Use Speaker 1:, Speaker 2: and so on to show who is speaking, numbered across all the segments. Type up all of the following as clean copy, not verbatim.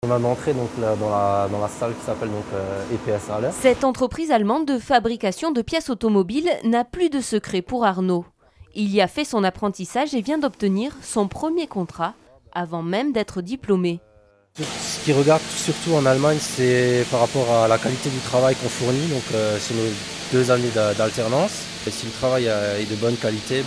Speaker 1: On vient d'entrer donc là, dans la salle qui s'appelle donc EPS Halle.
Speaker 2: Cette entreprise allemande de fabrication de pièces automobiles n'a plus de secret pour Arnaud. Il y a fait son apprentissage et vient d'obtenir son premier contrat avant même d'être diplômé.
Speaker 1: Ce qu'ils regardent surtout en Allemagne, c'est par rapport à la qualité du travail qu'on fournit. Donc c'est nos 2 années d'alternance. Et si le travail est de bonne qualité,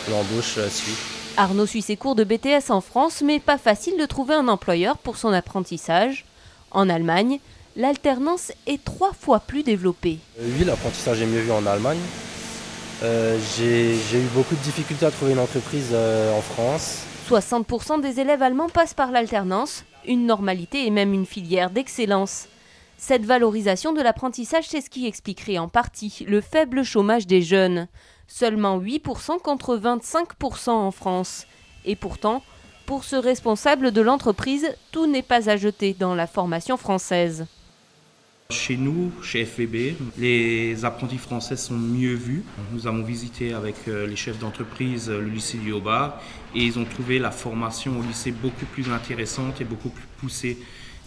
Speaker 1: l'embauche suit.
Speaker 2: Arnaud suit ses cours de BTS en France, mais pas facile de trouver un employeur pour son apprentissage. En Allemagne, l'alternance est 3 fois plus développée.
Speaker 1: Oui, l'apprentissage est mieux vu en Allemagne. J'ai eu beaucoup de difficultés à trouver une entreprise en France.
Speaker 2: 60% des élèves allemands passent par l'alternance, une normalité et même une filière d'excellence. Cette valorisation de l'apprentissage, c'est ce qui expliquerait en partie le faible chômage des jeunes. Seulement 8% contre 25% en France. Et pourtant, pour ce responsable de l'entreprise, tout n'est pas à jeter dans la formation française.
Speaker 3: Chez nous, chez FVB, les apprentis français sont mieux vus. Nous avons visité avec les chefs d'entreprise le lycée du Haut-Bar et ils ont trouvé la formation au lycée beaucoup plus intéressante et beaucoup plus poussée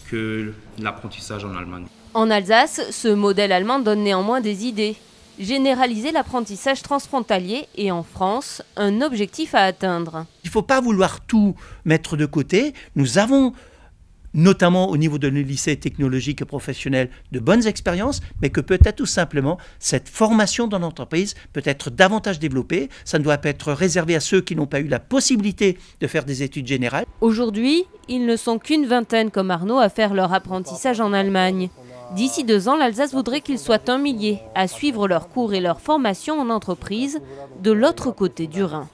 Speaker 3: que l'apprentissage en Allemagne.
Speaker 2: En Alsace, ce modèle allemand donne néanmoins des idées. Généraliser l'apprentissage transfrontalier et en France, un objectif à atteindre.
Speaker 4: Il ne faut pas vouloir tout mettre de côté. Nous avons, notamment au niveau de nos lycées technologiques et professionnels, de bonnes expériences, mais que peut-être tout simplement, cette formation dans l'entreprise peut être davantage développée. Ça ne doit pas être réservé à ceux qui n'ont pas eu la possibilité de faire des études générales.
Speaker 2: Aujourd'hui, ils ne sont qu'une vingtaine comme Arnaud à faire leur apprentissage en Allemagne. D'ici 2 ans, l'Alsace voudrait qu'ils soient 1 millier à suivre leurs cours et leur formation en entreprise de l'autre côté du Rhin.